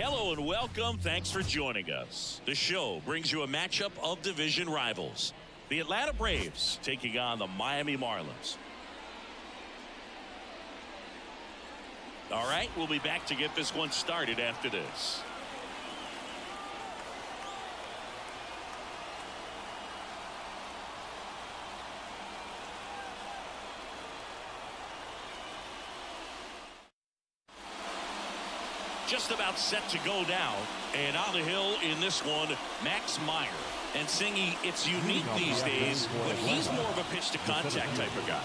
Hello and welcome. Thanks for joining us. The show brings you a matchup of division rivals. The Atlanta Braves taking on the Miami Marlins. All right, we'll be back to get this one started after this. Just about set to go now, and on the hill in this one, Max Meyer. And Singy, it's unique these days, but he's more of a pitch to contact type of guy.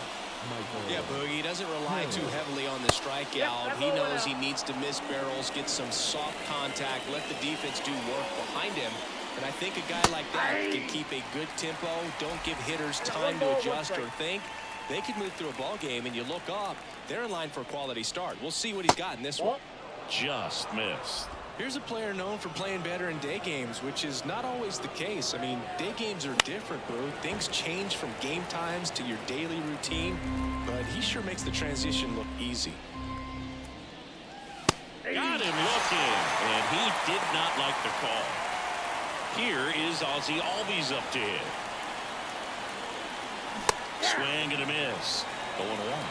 Yeah, Boogie doesn't rely too heavily on the strikeout. He knows he needs to miss barrels, get some soft contact, let the defense do work behind him. And I think a guy like that can keep a good tempo, don't give hitters time to adjust or think. They could move through a ball game, and you look up, they're in line for a quality start. We'll see what he's got in this one. Just missed. Here's a player known for playing better in day games, which is not always the case. I mean, day games are different, Boo. Things change from game times to your daily routine, but he sure makes the transition look easy. Got him looking, and he did not like the call. Here is Ozzie Albies up to hit. Swing and a miss. 0-1.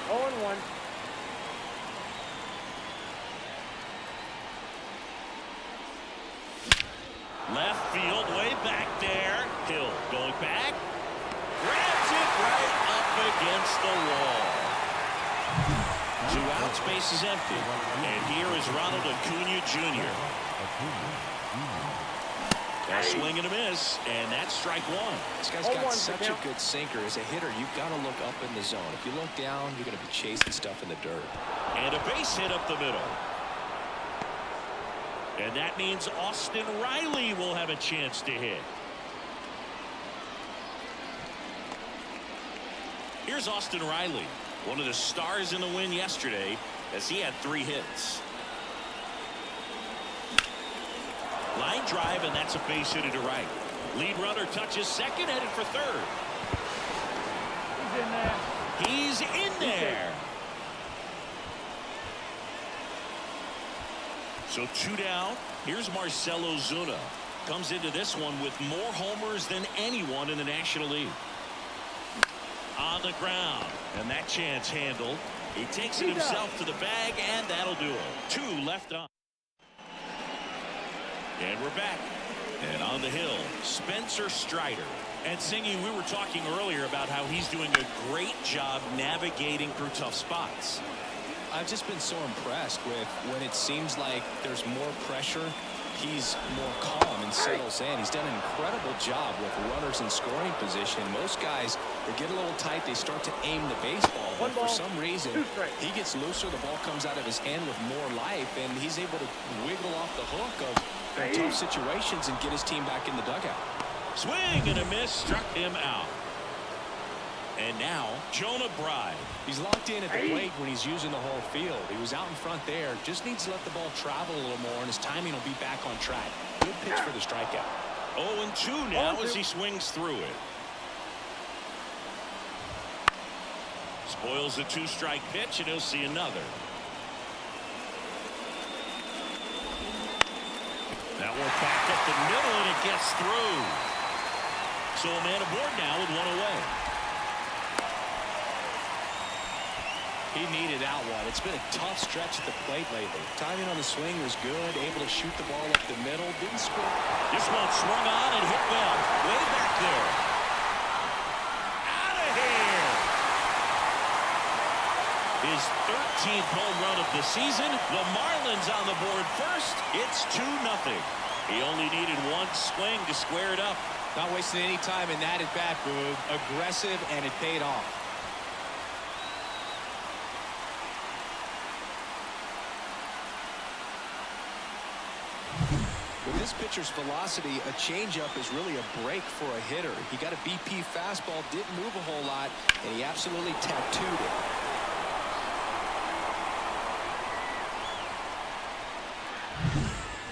0-1. Left field, way back there. Hill going back. Grabs it right up against the wall. 2 outs, base is empty. And here is Ronald Acuna Jr. A swing and a miss, and that's strike one. This guy's got such a good sinker. As a hitter, you've got to look up in the zone. If you look down, you're going to be chasing stuff in the dirt. And a base hit up the middle. And that means Austin Riley will have a chance to hit. Here's Austin Riley, one of the stars in the win yesterday, as he had 3 hits. Line drive, and that's a base hit to right. Lead runner touches second, headed for third. He's in there. He's in there. So 2 down. Here's Marcell Ozuna. Comes into this one with more homers than anyone in the National League. On the ground. And that chance handled. He takes it himself to the bag, and that'll do it. 2 left on. And we're back. And on the hill, Spencer Strider. And Singy, we were talking earlier about how he's doing a great job navigating through tough spots. I've just been so impressed with when it seems like there's more pressure, he's more calm and settles in. He's done an incredible job with runners in scoring position. Most guys, they get a little tight, they start to aim the baseball, but for some reason, he gets looser, the ball comes out of his hand with more life, and he's able to wiggle off the hook of tough situations and get his team back in the dugout. Swing and a miss, struck him out. And now, Jonah Bride. He's locked in at the plate when he's using the whole field. He was out in front there. Just needs to let the ball travel a little more, and his timing will be back on track. Good pitch for the strikeout. 0-2 now as he swings through it. Spoils the 2-strike pitch, and he'll see another. That one back up the middle, and it gets through. So a man aboard now with 1 away. He needed that one. It's been a tough stretch at the plate lately. Timing on the swing was good. Able to shoot the ball up the middle. Didn't score. This one swung on and hit well. Way back there. Out of here. His 13th home run of the season. The Marlins on the board first. It's 2-0. He only needed 1 swing to square it up. Not wasting any time in that at bat, Boo. Aggressive, and it paid off. With this pitcher's velocity, a changeup is really a break for a hitter. He got a BP fastball, didn't move a whole lot, and he absolutely tattooed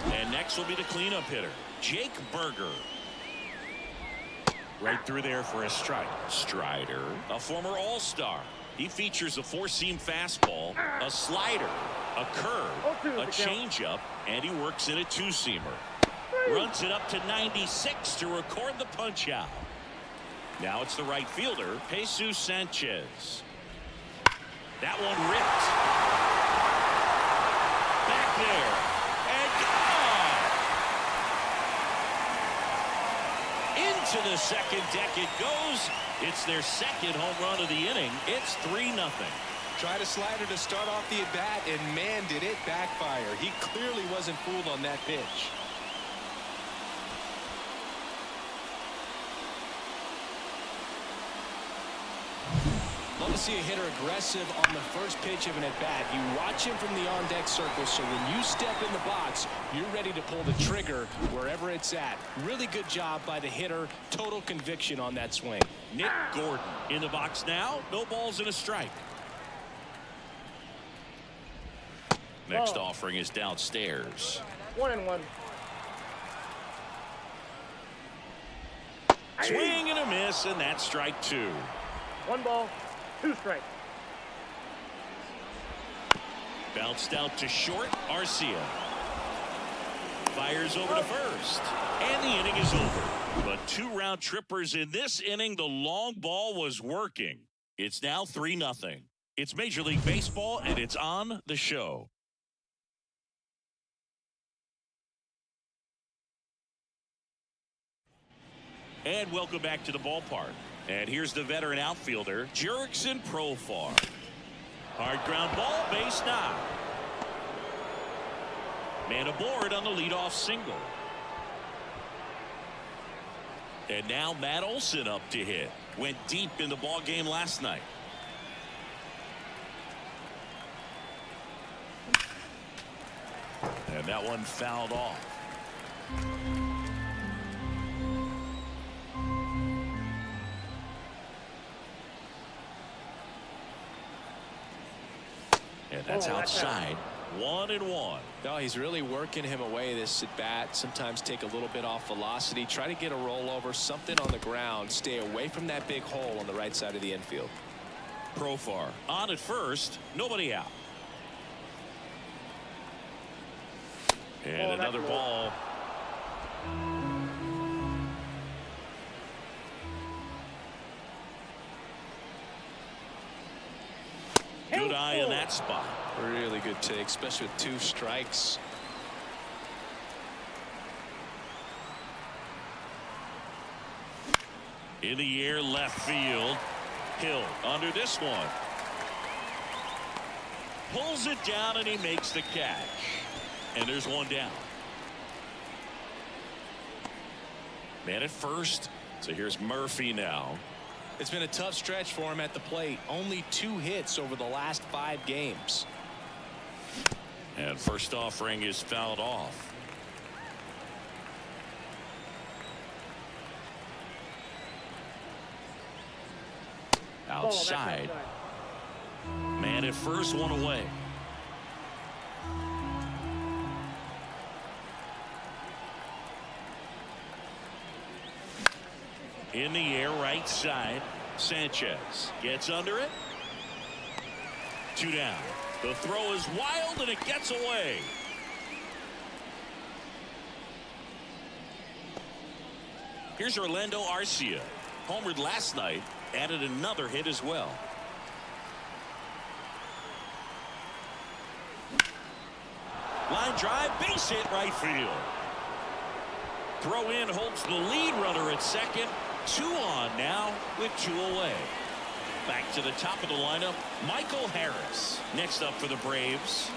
it. And next will be the cleanup hitter, Jake Burger. Right through there for a strike. Strider, a former all-star. He features a four-seam fastball, a slider, a curve, a changeup, and he works in a two-seamer. Runs it up to 96 to record the punch-out. Now it's the right fielder, Jesus Sanchez. That one ripped. Back there. And gone. Into the second deck it goes. It's their second home run of the inning. It's 3-0. Tried a slider to start off the at-bat, and man, did it backfire. He clearly wasn't fooled on that pitch. Love to see a hitter aggressive on the first pitch of an at-bat. You watch him from the on-deck circle, so when you step in the box, you're ready to pull the trigger wherever it's at. Really good job by the hitter. Total conviction on that swing. Nick Gordon in the box now. No balls and a strike. Next offering is downstairs. 1-1. Swing and a miss, and that's strike 2. 1 ball, 2 strikes. Bounced out to short. Arcia fires over to first, and the inning is over. But 2 round trippers in this inning. The long ball was working. It's now 3-0. It's Major League Baseball, and it's on the show. And welcome back to the ballpark. And here's the veteran outfielder, Jurickson Profar. Hard ground ball, base knock. Man aboard on the leadoff single. And now Matt Olson up to hit. Went deep in the ball game last night. And that one fouled off. And that's outside. 1-1. No, he's really working him away this at bat. Sometimes take a little bit off velocity. Try to get a rollover, something on the ground. Stay away from that big hole on the right side of the infield. Profar on at first. Nobody out. And another ball. Good eye in that spot. Really good take, especially with 2 strikes. In the air, left field. Hill under this one. Pulls it down and he makes the catch. And there's one down. Man at first. So here's Murphy now. It's been a tough stretch for him at the plate. Only 2 hits over the last 5 games. And first offering is fouled off. Outside. Man at first, one away. In the air, right side. Sanchez gets under it. 2 down. The throw is wild and it gets away. Here's Orlando Arcia. Homered last night. Added another hit as well. Line drive, base hit, right field. Throw in holds the lead runner at second. 2 on now with 2 away. Back to the top of the lineup, Michael Harris. Next up for the Braves.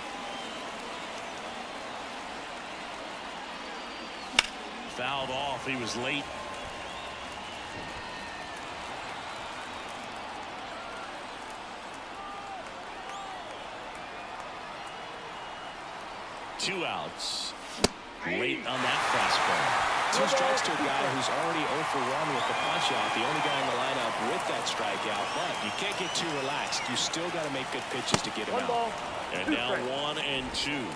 Fouled off. He was late. Two outs. Late on that fastball. 2 strikes to a guy who's already 0 for 1 with the punch out. The only guy in the lineup with that strikeout. But you can't get too relaxed. You still got to make good pitches to get him 1 out. ball, And 2 now strikes. 1 and 2.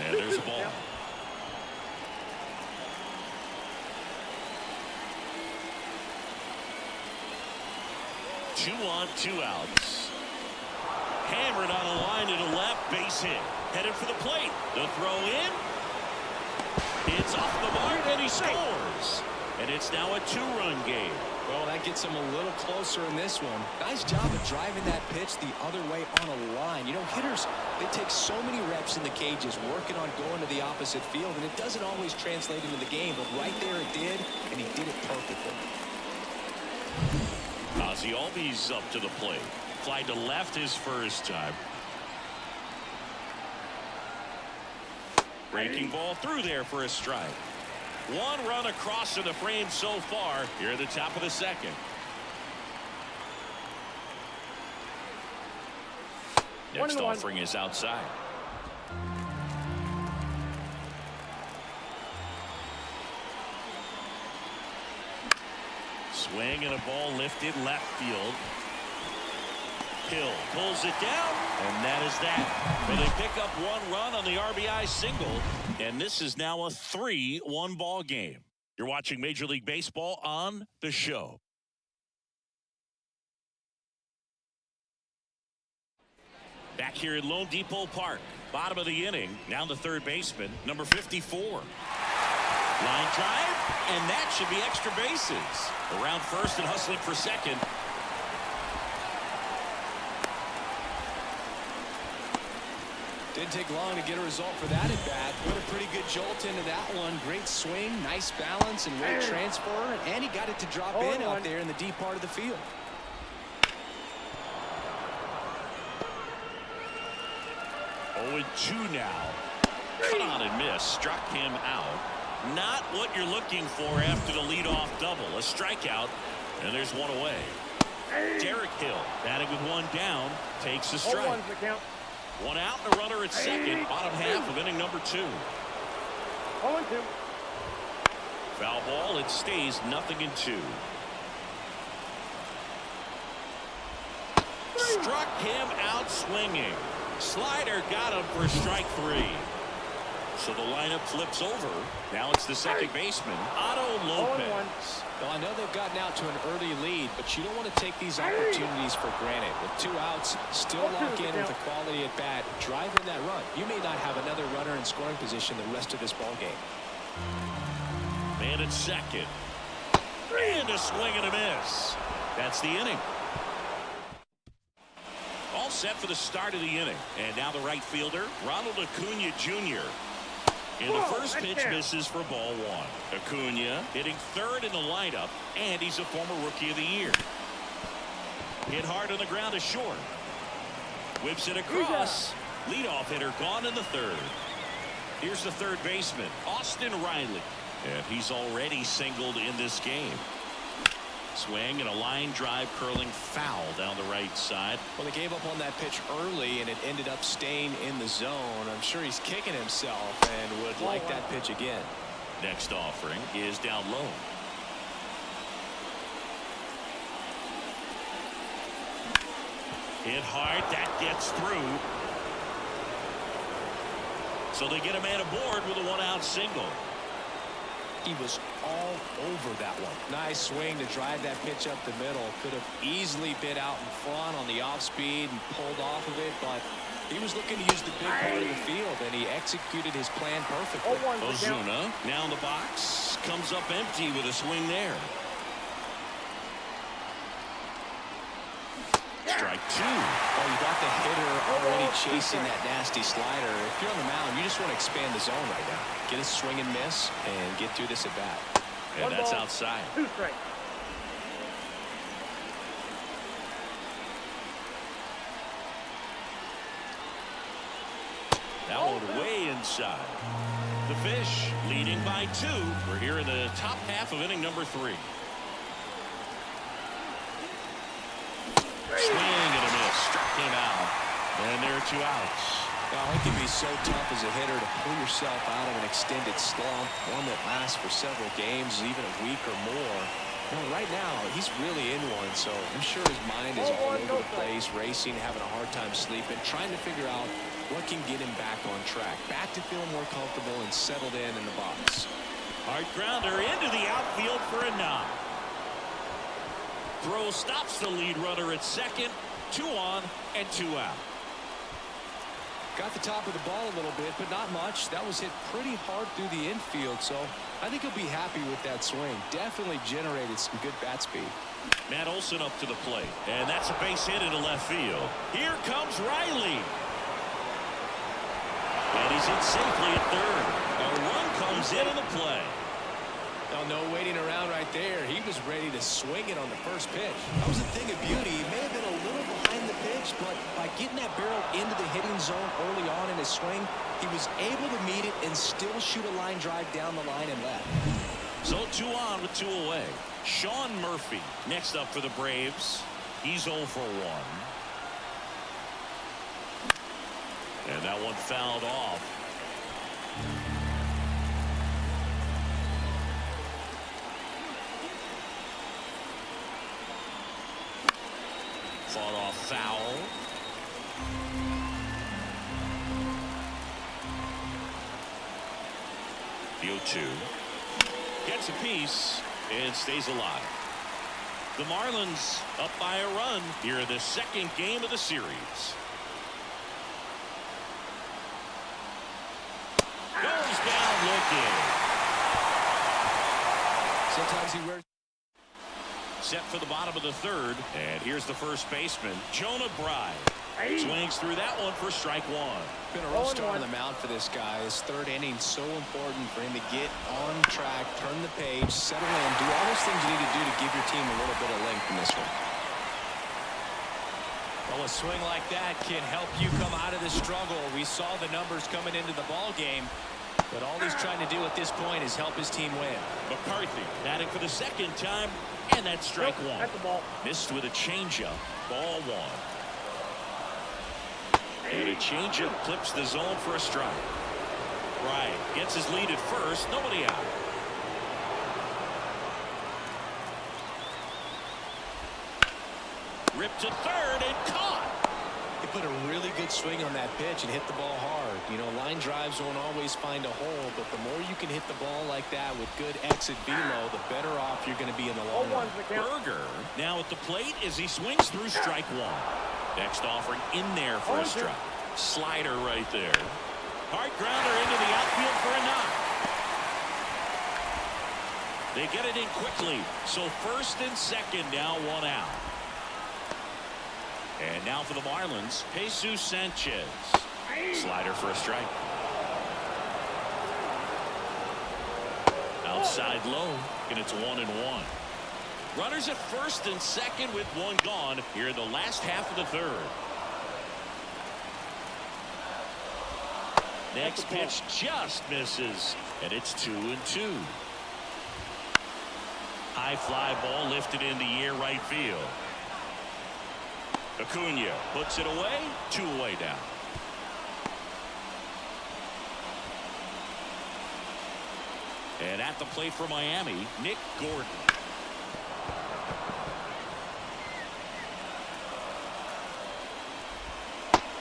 And there's a ball. 2 on, 2 outs. Hammered on a line to the left, base hit. Headed for the plate. The throw in. It's off the mark and he scores. And it's now a 2-run game. Well, that gets him a little closer in this one. Nice job of driving that pitch the other way on a line. You know, hitters, they take so many reps in the cages working on going to the opposite field, and it doesn't always translate into the game, but right there it did, and he did it perfectly. Ozzie Albies up to the plate. Fly to left his first time. Breaking ball through there for a strike. 1 run across to the frame so far here at the top of the second. Next offering is outside. Swing and a ball lifted left field. Hill pulls it down, and that is that. But they pick up 1 run on the RBI single, and this is now a 3-1 ball game. You're watching Major League Baseball on The Show. Back here at Lone Depot Park, bottom of the inning. Now the third baseman, number 54. Line drive, and that should be extra bases. Around first and hustling for second. Didn't take long to get a result for that at bat. Put a pretty good jolt into that one. Great swing, nice balance, and weight transfer. And he got it to drop in out there in the deep part of the field. Oh, 2 now. Cut on and miss. Struck him out. Not what you're looking for after the leadoff double. A strikeout, and there's 1 away. Derek Hill batting with 1 down. Takes a strike. 1 out and a runner at second. Bottom half of inning number 2. 0-2. Foul ball. It stays 0-2. Struck him out swinging. Slider got him for strike 3. So the lineup flips over. Now it's the second baseman, Otto Lopez. Well, I know they've gotten out to an early lead, but you don't want to take these opportunities for granted. With 2 outs, still lock in with a quality at bat, drive in that run. You may not have another runner in scoring position the rest of this ball game. Man at second. And a swing and a miss. That's the inning. All set for the start of the inning. And now the right fielder, Ronald Acuna Jr. And the first pitch misses for ball 1. Acuna hitting third in the lineup, and he's a former Rookie of the Year. Hit hard on the ground to short. Whips it across. Leadoff hitter gone in the third. Here's the third baseman, Austin Riley. And he's already singled in this game. Swing and a line drive curling foul down the right side. Well, they gave up on that pitch early, and it ended up staying in the zone. I'm sure he's kicking himself and would like that pitch again. Next offering is down low. Hit hard. That gets through. So they get a man aboard with a 1-out single. He was all over that one. Nice swing to drive that pitch up the middle. Could have easily been out in front on the off speed and pulled off of it, but he was looking to use the big part of the field, and he executed his plan perfectly. Ozuna now in the box, comes up empty with a swing there. Strike 2. Well, you got the hitter already chasing that nasty slider. If you're on the mound, you just want to expand the zone right now. Get a swing and miss and get through this at bat. And that's outside. 2 strikes. That one way inside. The Fish leading by 2. We're here in the top half of inning number 3. Swing and a miss. Struck him out. And there are 2 outs. Now, it can be so tough as a hitter to pull yourself out of an extended slump, one that lasts for several games, even a week or more. Well, right now, he's really in one, so I'm sure his mind is all over the place, racing, having a hard time sleeping, trying to figure out what can get him back on track, back to feeling more comfortable and settled in the box. Hard grounder into the outfield for a knock. Throw stops the lead runner at second. 2 on and 2 out. Got the top of the ball a little bit, but not much. That was hit pretty hard through the infield, so I think he'll be happy with that swing. Definitely generated some good bat speed. Matt Olson up to the plate, and that's a base hit into left field. Here comes Riley. And he's in safely at third. A run comes into the play. Oh, no waiting around right there. He was ready to swing it on the first pitch. That was a thing of beauty. He may have been a little behind the pitch, but by getting that barrel into the hitting zone early on in his swing, he was able to meet it and still shoot a line drive down the line and left. So 2 on with 2 away. Sean Murphy next up for the Braves. He's 0 for 1. And that one fouled off. Fought off foul. The 0-2. Gets a piece and stays alive. The Marlins up by a run here in the second game of the series. Goes down looking. Sometimes he wears. Set for the bottom of the third, and here's the first baseman, Jonah Bride. Swings through that one for strike 1. Been a rough start on the mound for this guy. His third inning so important for him to get on track, turn the page, settle in, do all those things you need to do to give your team a little bit of length in this one. Well, a swing like that can help you come out of the struggle. We saw the numbers coming into the ball game, but all he's trying to do at this point is help his team win. McCarthy batting for the second time, and that's strike 1. That's the ball. Missed with a changeup. Ball 1. And a changeup clips the zone for a strike. Right. Gets his lead at first. Nobody out. Ripped to third and caught. He put a really good swing on that pitch and hit the ball hard. You know, line drives won't always find a hole, but the more you can hit the ball like that with good exit velo, the better off you're going to be in the long run. Berger now at the plate as he swings through strike 1. Next offering in there for a strike. Slider right there. Hard grounder into the outfield for a knock. They get it in quickly. So first and second now 1 out. And now for the Marlins, Jesus Sanchez. Slider for a strike. Outside low, and it's 1-1. Runners at first and second with 1 gone here in the last half of the third. Next pitch just misses, and it's 2-2. High fly ball lifted in the air right field. Acuna puts it away. 2 away now. And at the plate for Miami, Nick Gordon.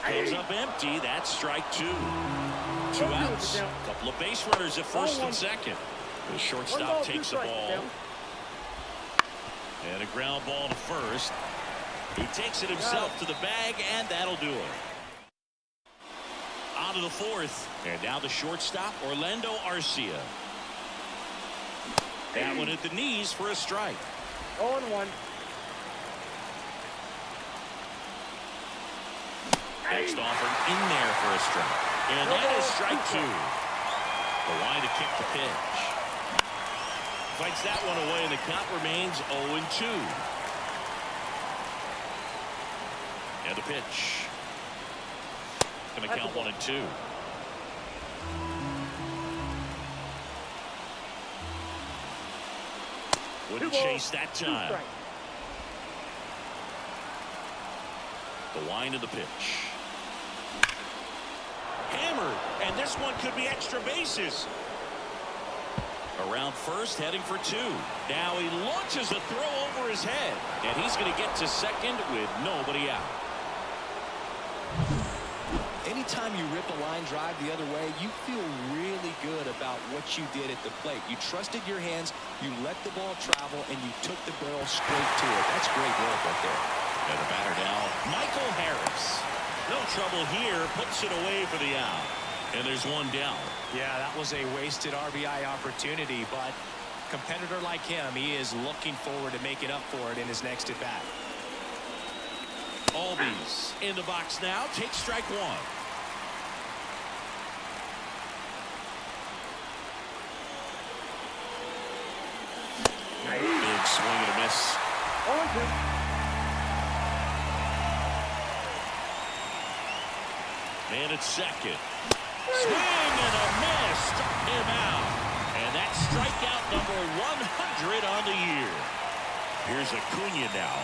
Comes up empty. That's strike 2. 2 outs. A couple of base runners at first and second. The shortstop takes the ball. And a ground ball to first. He takes it himself to the bag, and that'll do it. On to the fourth. And now the shortstop, Orlando Arcia. That one at the knees for a strike. 0-1. Next offering in there for a strike. And that is strike 2. The line to kick the pitch. Fights that one away, and the count remains 0-2. And the pitch. Going to count 1-2. Wouldn't chase that time. The line of the pitch. Hammered, and this one could be extra bases. Around first, heading for 2. Now he launches a throw over his head, and he's going to get to second with nobody out. Anytime you rip a line drive the other way, you feel really good about what you did at the plate. You trusted your hands, you let the ball travel, and you took the barrel straight to it. That's great work right there. And the batter now, Michael Harris. No trouble here, puts it away for the out. And there's one down. Yeah, that was a wasted RBI opportunity, but a competitor like him, he is looking forward to making up for it in his next at bat. Albies in the box now, takes strike 1. Big swing and a miss. 0-2. And it's second. Swing and a miss. Struck him out. And that's strikeout number 100 on the year. Here's Acuna now.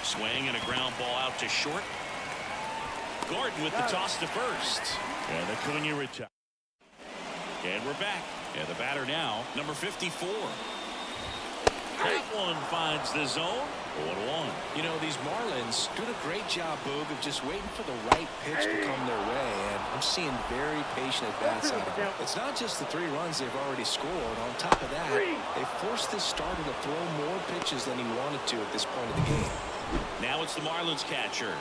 Swing and a ground ball out to short. Gordon with the toss to first. And Acuna retires. And we're back. And the batter now, number 54. That one finds the zone. 0-1. You know, these Marlins doing a great job, Boog, of just waiting for the right pitch to come their way, and I'm seeing very patient at-bats out of them. It's not just the 3 runs they've already scored. On top of that, they forced this starter to throw more pitches than he wanted to at this point of the game. Now it's the Marlins catcher.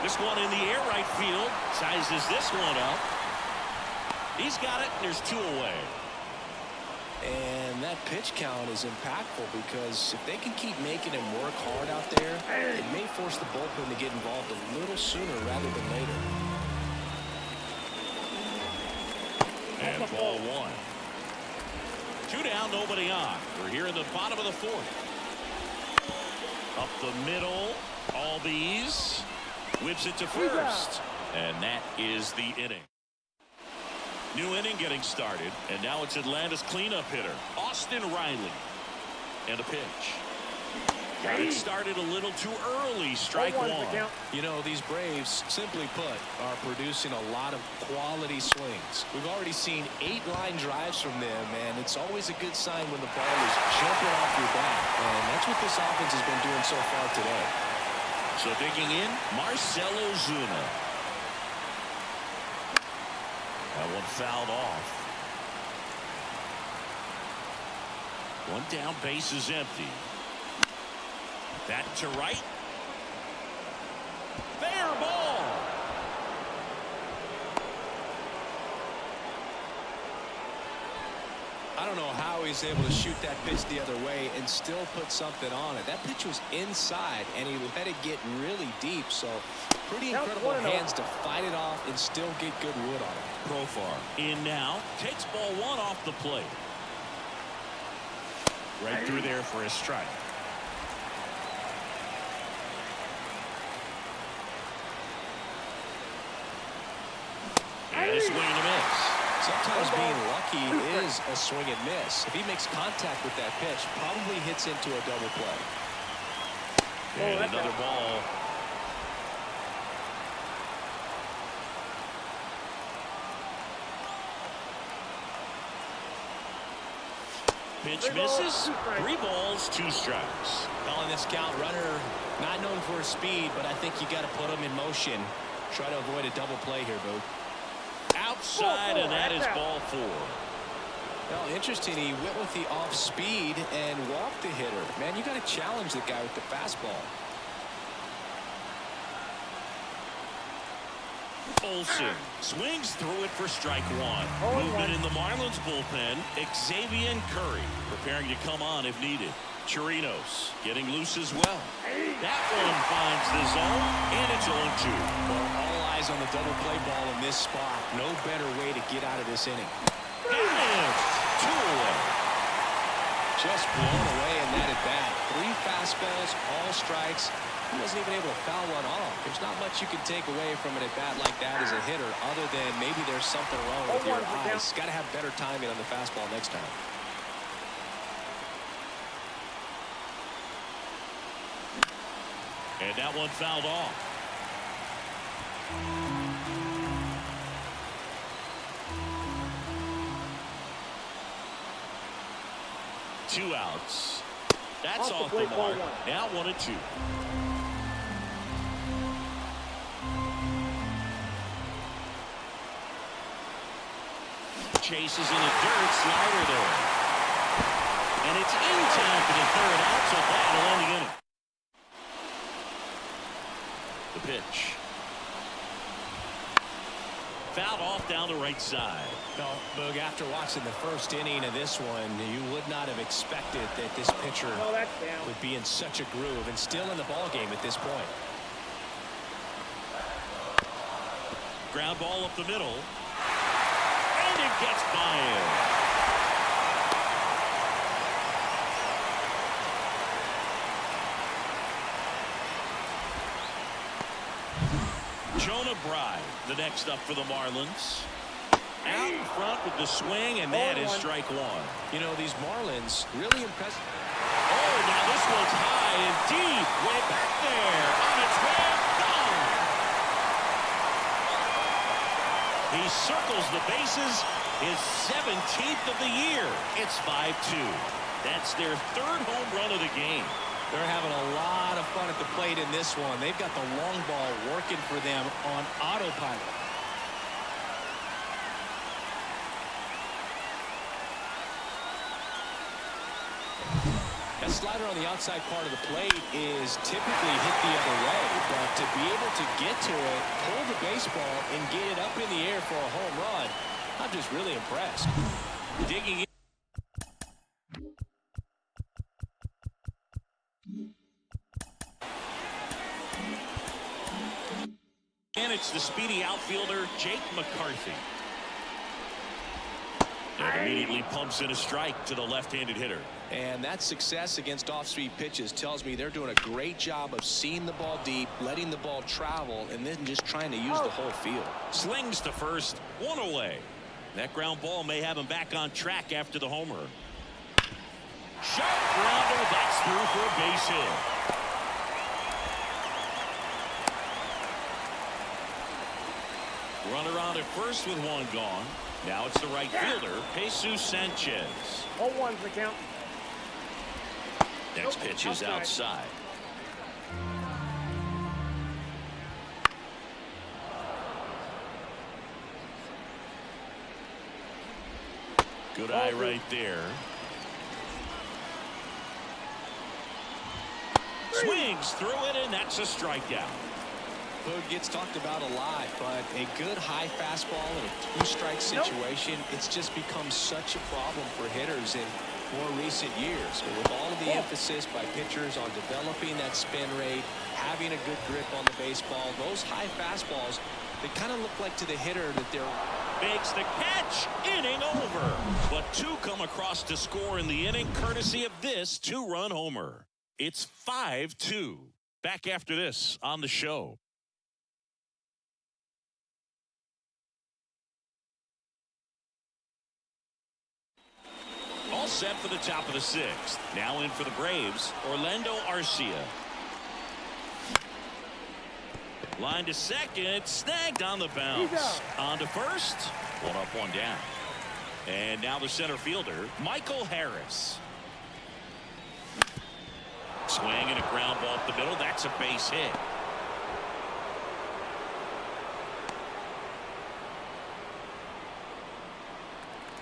This one in the air right field. Sizes this one up. He's got it. There's 2 away. And that pitch count is impactful because if they can keep making him work hard out there, it may force the bullpen to get involved a little sooner rather than later. And ball 1. 2 down, nobody on. We're here in the bottom of the 4th. Up the middle, Albies whips it to first. And that is the inning. New inning getting started, and now it's Atlanta's cleanup hitter, Austin Riley. And a pitch. Got it started a little too early. Strike 1. You know, these Braves, simply put, are producing a lot of quality swings. We've already seen 8 line drives from them, and it's always a good sign when the ball is jumping off your bat. And that's what this offense has been doing so far today. So digging in, Marcell Ozuna. That one fouled off. One down, base is empty. That to right. Fair ball. I don't know how he's able to shoot that pitch the other way and still put something on it. That pitch was inside, and he let it get really deep. So pretty incredible hands to fight it off and still get good wood on it. Profar in now, takes ball 1 off the plate. Right through there for a strike. And a swing and a miss. Sometimes being lucky is a swing and miss. If he makes contact with that pitch, probably hits into a double play. And another ball. Pitch misses. 3 balls, 2 strikes. Calling this count, runner not known for his speed, but I think you got to put him in motion. Try to avoid a double play here, Boo. Outside, and that is ball 4. Well, interesting. He went with the off speed and walked the hitter. Man, you got to challenge the guy with the fastball. Olson swings through it for strike 1. Movement in the Marlins bullpen. Xavier Curry preparing to come on if needed. Chirinos getting loose as well. That one finds the zone, and it's 0-2. Well, all eyes on the double play ball in this spot. No better way to get out of this inning. And 2 away. Just blown away in that at bat. 3 fastballs, all strikes. He wasn't even able to foul one off. There's not much you can take away from an at bat like that as a hitter, other than maybe there's something wrong with your eyes. Got to have better timing on the fastball next time. And that one fouled off. Two outs. That's off the plate, ball mark. one. Now 1-2. Chases in the dirt, slider there. And it's in time for the third out, so that'll end the inning. The pitch. Fouled off down the right side. No, Boog, after watching the first inning of this one, you would not have expected that this pitcher No, that's down. would be in such a groove and still in the ball game at this point. Ground ball up the middle. And it gets by him. Jonah Bride, the next up for the Marlins. Out in front with the swing, and that is strike one. You know, these Marlins really impressive. Oh, now this one's high and deep. Way back there. On its way. Gone. He circles the bases. His 17th of the year. It's 5-2. That's their third home run of the game. They're having a lot of fun at the plate in this one. They've got the long ball working for them on autopilot. That slider on the outside part of the plate is typically hit the other way, but to be able to get to it, pull the baseball, and get it up in the air for a home run, I'm just really impressed. Digging in. And it's the speedy outfielder, Jake McCarthy. And immediately pumps in a strike to the left-handed hitter. And that success against off-speed pitches tells me they're doing a great job of seeing the ball deep, letting the ball travel, and then just trying to use the whole field. Slings to first, one away. That ground ball may have him back on track after the homer. Sharp grounder, that's through for a base hit. Runner on at first with one gone. Now it's the right fielder, Jesus Sanchez. 0-1's the count. Next pitch is outside. Good eye right there. Swings through it, and that's a strikeout. Boog gets talked about a lot, but a good high fastball in a two-strike situation, it's just become such a problem for hitters in more recent years. With all of the emphasis by pitchers on developing that spin rate, having a good grip on the baseball, those high fastballs, they kind of look like to the hitter that they're... Makes the catch, inning over. But two come across to score in the inning, courtesy of this two-run homer. It's 5-2. Back after this on the show. All set for the top of the sixth. Now in for the Braves, Orlando Arcia. Line to second, snagged on the bounce. On to first, one up, one down. And now the center fielder, Michael Harris. Swing and a ground ball up the middle. That's a base hit.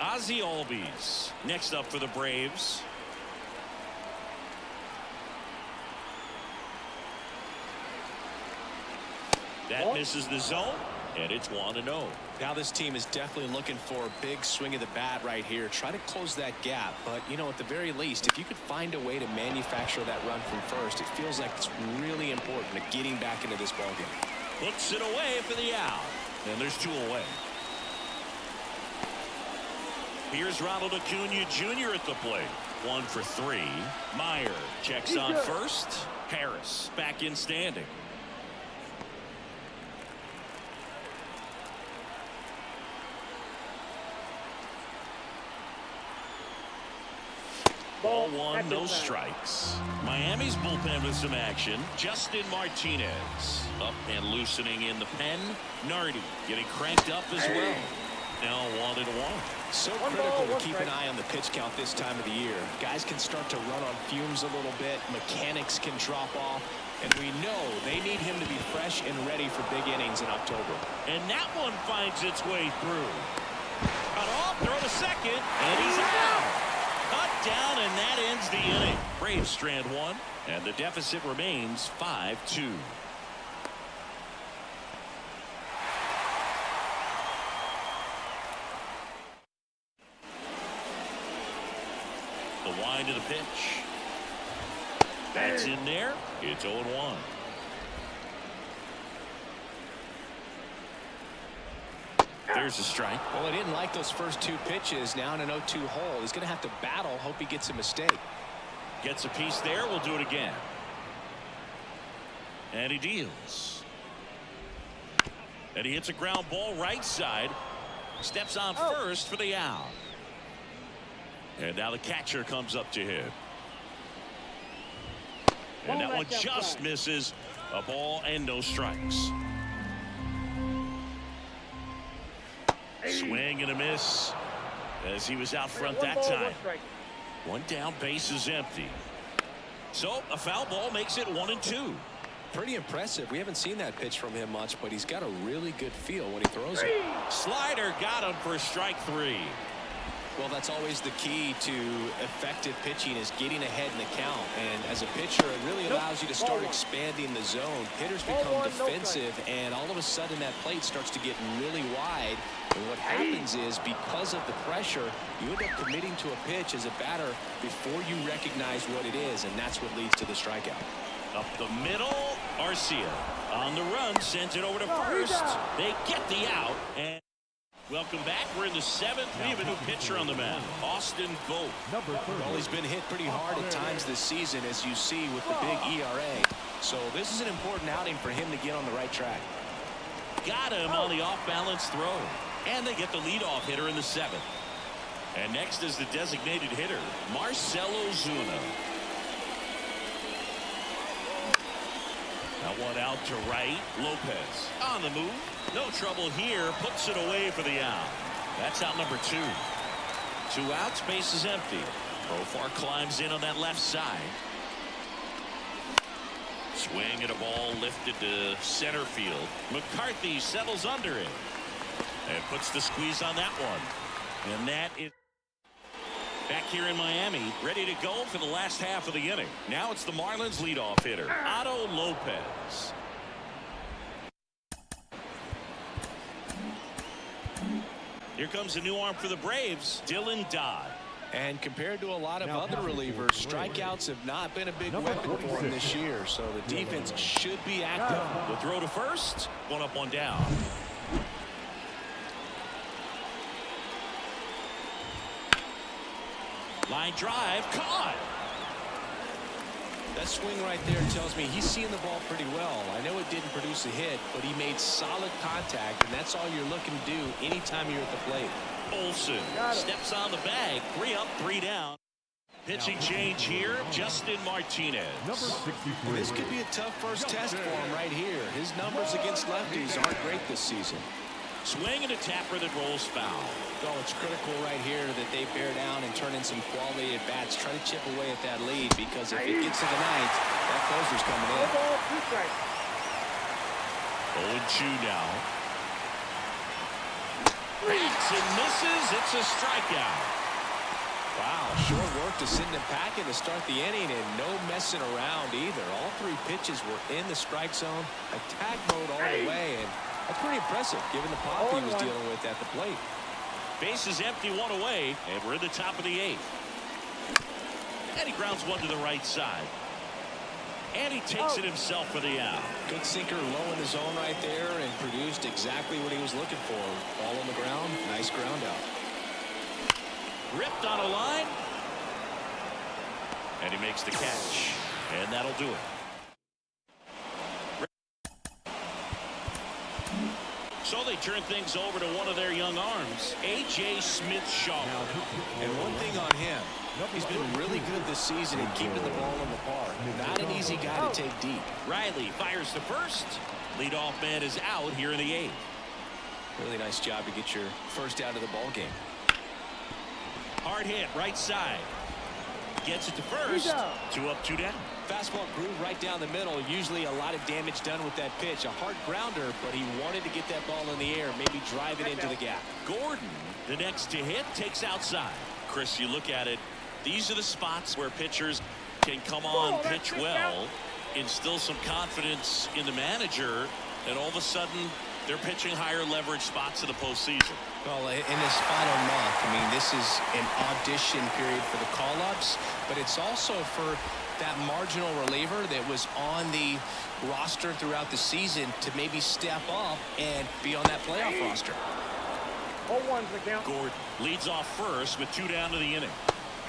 Ozzie Albies next up for the Braves. That misses the zone, and it's 1-0. Now this team is definitely looking for a big swing of the bat right here. Try to close that gap, but you know, at the very least, if you could find a way to manufacture that run from first, it feels like it's really important to getting back into this ballgame. Puts it away for the out, and there's two away. Here's Ronald Acuna Jr. at the plate. 1 for 3. Meyer checks on first. Harris back in standing. Ball one, no strikes. Miami's bullpen with some action. Justin Martinez up and loosening in the pen. Nardi getting cranked up as well. Now 1-1. So critical to keep an eye on the pitch count this time of the year. Guys can start to run on fumes a little bit. Mechanics can drop off. And we know they need him to be fresh and ready for big innings in October. And that one finds its way through. Cut off, throw to second, and he's out. Cut down, and that ends the inning. Braves strand one, and the deficit remains 5-2. The wind of the pitch. That's in there. It's 0-1. There's a strike. Well, he didn't like those first two pitches. Now in an 0-2 hole. He's going to have to battle. Hope he gets a mistake. Gets a piece there. We'll do it again. And he deals. And he hits a ground ball right side. Steps on first for the out. And now the catcher comes up to hit. And that one just misses. A ball and no strikes. Swing and a miss as he was out front that time. One down, base is empty. So a foul ball makes it 1-2. Pretty impressive. We haven't seen that pitch from him much, but he's got a really good feel when he throws it. Slider got him for strike 3. Well, that's always the key to effective pitching, is getting ahead in the count. And as a pitcher, it really allows you to start expanding the zone. Hitters become defensive, and all of a sudden that plate starts to get really wide. And what happens is, because of the pressure, you end up committing to a pitch as a batter before you recognize what it is, and that's what leads to the strikeout. Up the middle, Arcia on the run, sends it over to first. They get the out, and welcome back. We're in the 7th. We have a new pitcher on the mound, Austin Vogt. Well, he's been hit pretty hard at times this season, as you see with the big ERA. So this is an important outing for him to get on the right track. Got him on the off-balance throw. And they get the leadoff hitter in the 7th. And next is the designated hitter, Marcell Ozuna. That one out to right. Lopez on the move. No trouble here. Puts it away for the out. That's out number 2. 2 outs. Base is empty. Profar climbs in on that left side. Swing and a ball lifted to center field. McCarthy settles under it. And puts the squeeze on that one. And that is back here in Miami, ready to go for the last half of the inning. Now it's the Marlins leadoff hitter, Otto Lopez. Here comes a new arm for the Braves, Dylan Dodd. And compared to a lot of other relievers, strikeouts have not been a big weapon for him this year. So the defense should be active. The throw to first, 1 up, 1 down. Line drive, caught. That swing right there tells me he's seeing the ball pretty well. I know it didn't produce a hit, but he made solid contact, and that's all you're looking to do anytime you're at the plate. Olson steps on the bag, 3 up, 3 down. Pitching change here, Justin Martinez. This could be a tough first test for him right here. His numbers against lefties aren't great this season. Swing and a tapper that rolls foul. Oh, it's critical right here that they bear down and turn in some quality at bats. Try to chip away at that lead, because if it gets to the 9th, that closer's coming in. 0-2 now. Bats and misses. It's a strikeout. Wow, short work to send him packing to start the inning, and no messing around either. All 3 pitches were in the strike zone, attack mode all the way, and that's pretty impressive given the pop he was dealing with at the plate. Base is empty, 1 away, and we're in the top of the 8th. And he grounds one to the right side. And he takes it himself for the out. Good sinker low in the zone right there, and produced exactly what he was looking for. Ball on the ground, nice ground out. Ripped on a line. And he makes the catch. And that'll do it. So they turn things over to one of their young arms, A.J. Smith-Shaw. And one thing on him, he's been really good this season at keeping the ball in the park. Not an easy guy to take deep. Riley fires the first. Leadoff man is out here in the 8th. Really nice job to get your first out of the ball game. Hard hit right side. Gets it to first. 2 up, 2 down. Fastball groove right down the middle. Usually a lot of damage done with that pitch. A hard grounder, but he wanted to get that ball in the air, maybe drive it into the gap. Gordon, the next to hit, takes outside. Chris, you look at it, these are the spots where pitchers can come on, pitch well, instill some confidence in the manager, and all of a sudden they're pitching higher leverage spots in the postseason. Well, in this final month, I mean, this is an audition period for the call-ups, but it's also for that marginal reliever that was on the roster throughout the season to maybe step up and be on that playoff roster. 0-1's the count. Gordon leads off first with 2 down to the inning.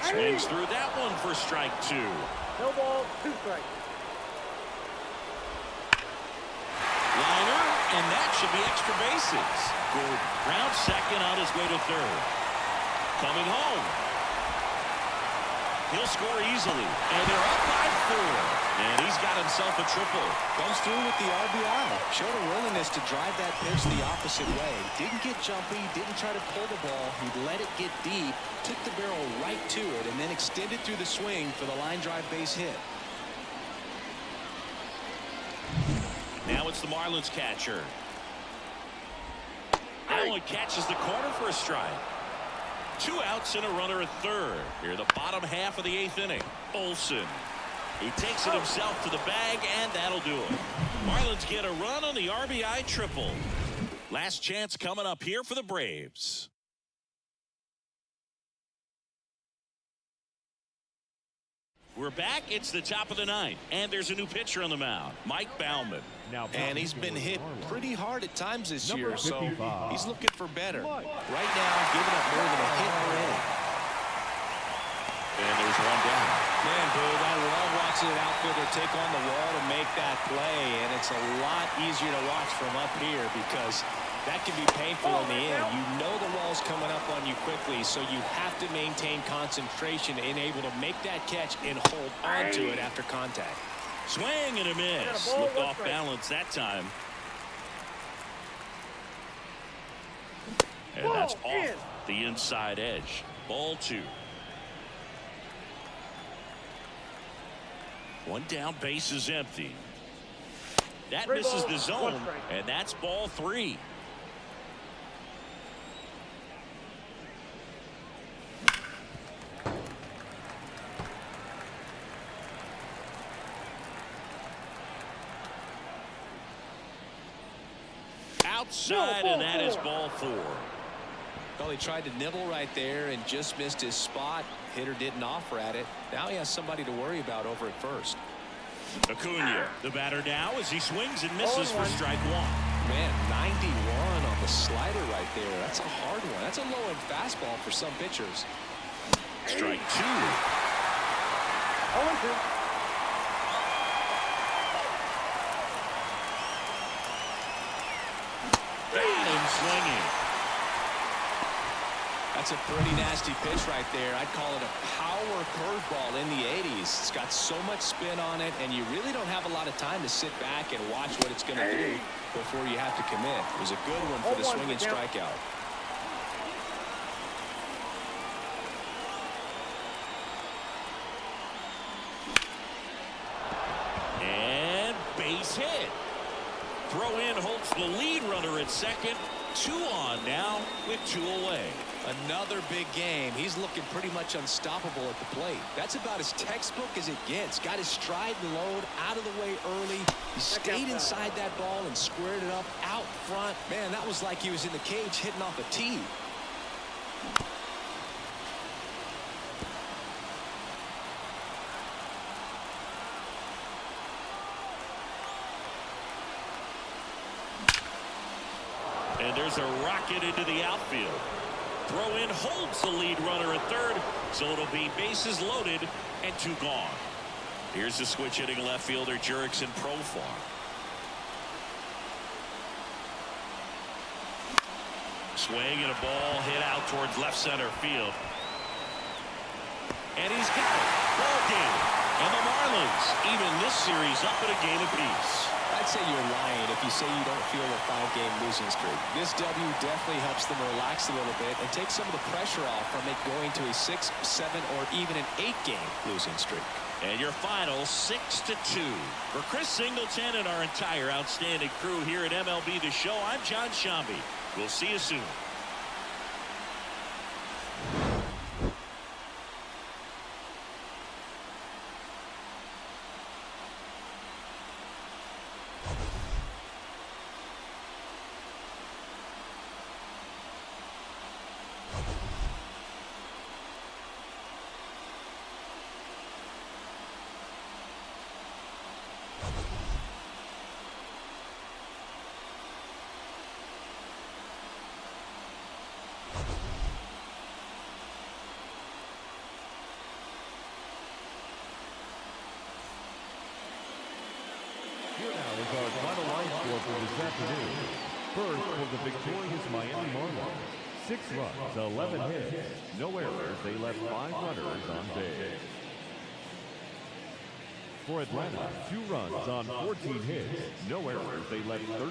Swings through that one for strike 2. No ball, 2 strikes. Liner, and that should be extra bases. Gordon round second on his way to third. Coming home. He'll score easily, and they're up by 4. And he's got himself a triple. Comes through with the RBI. Showed a willingness to drive that pitch the opposite way. Didn't get jumpy, didn't try to pull the ball. He let it get deep, took the barrel right to it, and then extended through the swing for the line drive base hit. Now it's the Marlins catcher. That one catches the corner for a strike. 2 outs and a runner at third. Here the bottom half of the 8th inning. Olson. He takes it himself to the bag, and that'll do it. Marlins get a run on the RBI triple. Last chance coming up here for the Braves. We're back. It's the top of the 9th, and there's a new pitcher on the mound, Mike Baumann. And he's been hit pretty hard at times this year, so he's looking for better. Right now, giving up more than a hit per inning. And there's 1 down. Man, Dave, I love watching an outfielder take on the wall to make that play, and it's a lot easier to watch from up here because that can be painful in the end. You know the wall's coming up on you quickly, so you have to maintain concentration and able to make that catch and hold on to it after contact. Swing and a miss. Looked off balance that time. And that's off the inside edge. Ball 2. 1 down, base is empty. That misses the zone, and that's ball 3. Outside, and that is ball 4. Well, he tried to nibble right there and just missed his spot. Hitter didn't offer at it. Now he has somebody to worry about over at first. Acuna, the batter now as he swings and misses for strike 1. Man, 91 on the slider right there. That's a hard one. That's a low-end fastball for some pitchers. Strike 2. 0-2. Swinging. That's a pretty nasty pitch right there. I'd call it a power curveball in the 80s. It's got so much spin on it, and you really don't have a lot of time to sit back and watch what it's going to do before you have to commit. It was a good one for the swing and strikeout. And base hit. Throw in Holtz, the lead runner at second. 2 on now with 2 away. Another big game. He's looking pretty much unstoppable at the plate. That's about as textbook as it gets. Got his stride and load out of the way early. He stayed inside that ball and squared it up out front. Man, that was like he was in the cage hitting off a tee. And there's a rocket into the outfield. Throw in Holtz, the lead runner at third, so it'll be bases loaded and 2 gone. Here's the switch hitting left fielder Jurickson Profar. Swing and a ball hit out towards left center field. And he's got it. Ball game. And the Marlins even this series up at a game apiece. I'd say you're lying if you say you don't feel a 5-game losing streak. This W definitely helps them relax a little bit and take some of the pressure off from it going to a 6, 7, or even an 8-game losing streak. And your final 6-2. For Chris Singleton and our entire outstanding crew here at MLB The Show, I'm John Shambi. We'll see you soon. Here now is our final line score for this afternoon. First for the victorious Miami Marlins. 6 runs, 11 hits, no errors. They left 5 runners on base. For Atlanta, 2 runs on 14 hits, no errors. They left 13